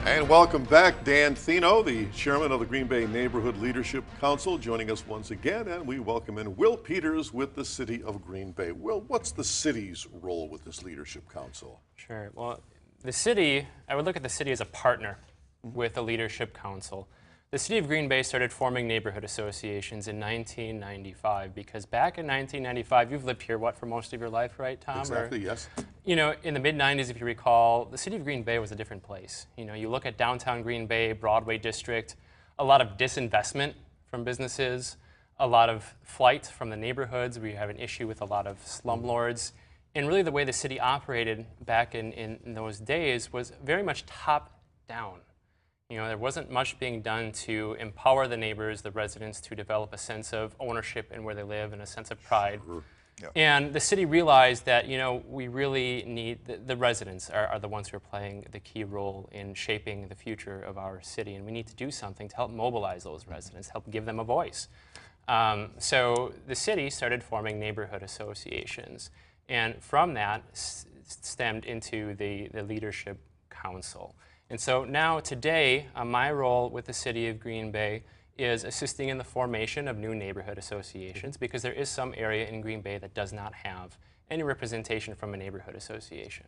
And welcome back, Dan Thino, the chairman of the Green Bay Neighborhood Leadership Council, joining us once again. And we welcome in Will Peters with the City of Green Bay. Will, what's the city's role with this leadership council? Sure. Well, the city, I would look at the city as a partner with the Leadership Council. The City of Green Bay started forming neighborhood associations in 1995 because back in 1995, you've lived here, for most of your life, right, Tom? Exactly, yes. You know, in the mid-90s, if you recall, the City of Green Bay was a different place. You know, you look at downtown Green Bay, Broadway district, a lot of disinvestment from businesses, a lot of flight from the neighborhoods. We have an issue with a lot of slumlords. And really the way the city operated back in those days was very much top-down. You know, there wasn't much being done to empower the neighbors, the residents, to develop a sense of ownership in where they live and a sense of pride. Sure. Yeah. And the city realized that, you know, we really need, the residents are the ones who are playing the key role in shaping the future of our city. And we need to do something to help mobilize those residents, help give them a voice. So the city started forming neighborhood associations. And from that stemmed into the Leadership Council. And so now today, my role with the City of Green Bay is assisting in the formation of new neighborhood associations because there is some area in Green Bay that does not have any representation from a neighborhood association.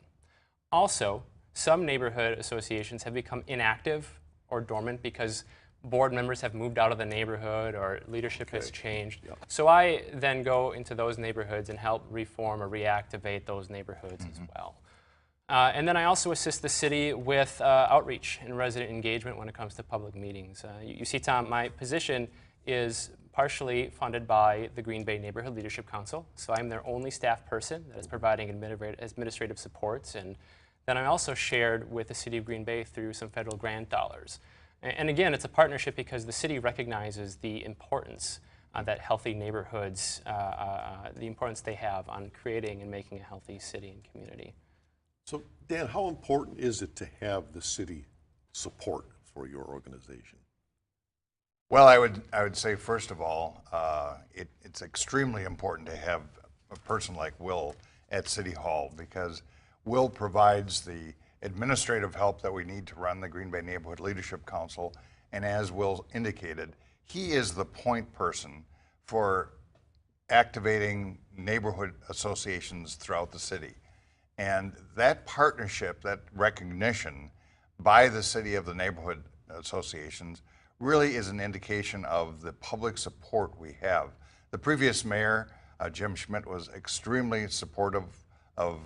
Also, some neighborhood associations have become inactive or dormant because board members have moved out of the neighborhood or leadership has changed. Yep. So I then go into those neighborhoods and help reform or reactivate those neighborhoods as well. And then I also assist the city with outreach and resident engagement when it comes to public meetings. You see, Tom, my position is partially funded by the Green Bay Neighborhood Leadership Council. So I'm their only staff person that is providing administrative supports. And then I'm also shared with the City of Green Bay through some federal grant dollars. And again, it's a partnership because the city recognizes the importance that healthy neighborhoods, the importance they have on creating and making a healthy city and community. So, Dan, how important is it to have the city support for your organization? Well, I would say, first of all, it's extremely important to have a person like Will at City Hall because Will provides the administrative help that we need to run the Green Bay Neighborhood Leadership Council. And as Will indicated, he is the point person for activating neighborhood associations throughout the city. And that partnership, that recognition by the city of the neighborhood associations really is an indication of the public support we have. The previous mayor, Jim Schmidt, was extremely supportive of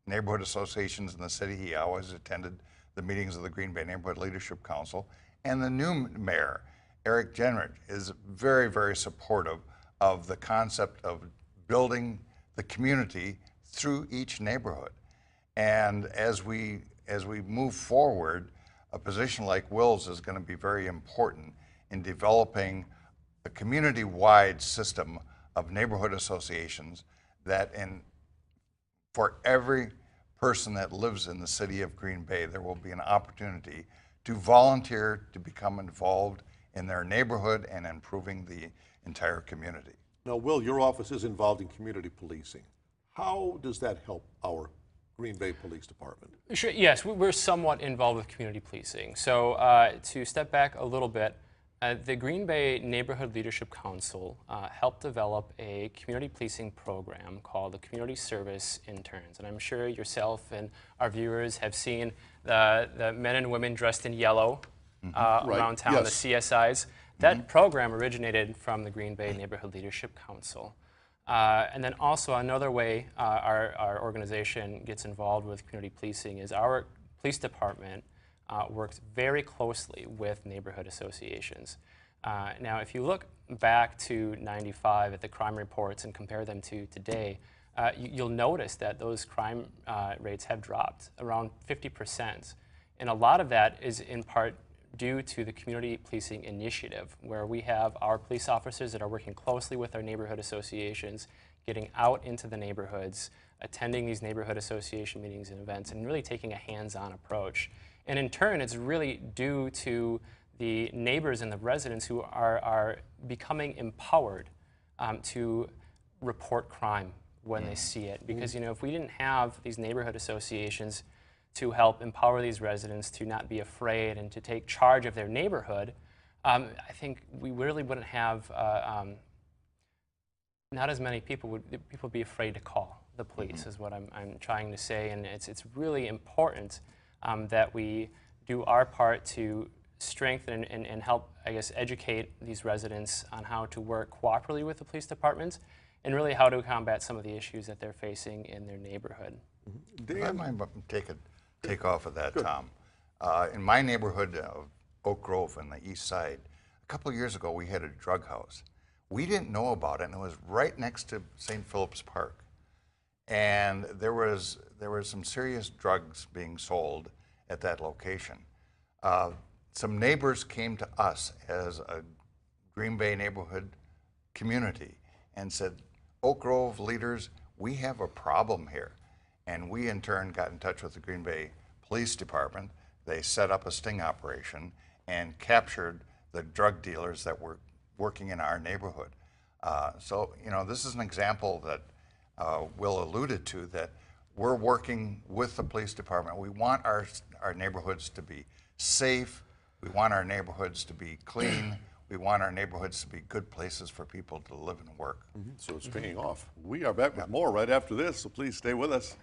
neighborhood associations in the city. He always attended the meetings of the Green Bay Neighborhood Leadership Council. And the new mayor, Eric Jenrich, is very, very supportive of the concept of building the community through each neighborhood. And as we move forward, a position like Will's is going to be very important in developing a community-wide system of neighborhood associations that for every person that lives in the city of Green Bay, there will be an opportunity to volunteer to become involved in their neighborhood and improving the entire community. Now, Will, your office is involved in community policing. How does that help our Green Bay Police Department? Sure, yes, we're somewhat involved with community policing. So to step back a little bit, the Green Bay Neighborhood Leadership Council helped develop a community policing program called the Community Service Interns. And I'm sure yourself and our viewers have seen the men and women dressed in yellow around town, yes. The CSIs. That program originated from the Green Bay Neighborhood Leadership Council. And then also another way our organization gets involved with community policing is our police department works very closely with neighborhood associations. Now, if you look back to '95 at the crime reports and compare them to today, you'll notice that those crime rates have dropped around 50%. And a lot of that is in part due to the community policing initiative, where we have our police officers that are working closely with our neighborhood associations, getting out into the neighborhoods, attending these neighborhood association meetings and events, and really taking a hands-on approach. And in turn, it's really due to the neighbors and the residents who are becoming empowered to report crime when they see it. Because, you know, if we didn't have these neighborhood associations, to help empower these residents to not be afraid and to take charge of their neighborhood, I think we really wouldn't have not as many people would be afraid to call the police, is what I'm trying to say. And it's really important that we do our part to strengthen and help, I guess, educate these residents on how to work cooperatively with the police department and really how to combat some of the issues that they're facing in their neighborhood. If I might take off of that, Tom. In my neighborhood of Oak Grove on the east side, a couple of years ago we had a drug house. We didn't know about it, and it was right next to St. Philip's Park. And there was some serious drugs being sold at that location. Some neighbors came to us as a Green Bay neighborhood community and said, Oak Grove leaders, we have a problem here. And we in turn got in touch with the Green Bay Police Department. They set up a sting operation and captured the drug dealers that were working in our neighborhood. So, you know, this is an example that Will alluded to, that we're working with the police department. We want our neighborhoods to be safe. We want our neighborhoods to be clean. We want our neighborhoods to be good places for people to live and work. So it's paying off. We are back with more right after this, so please stay with us.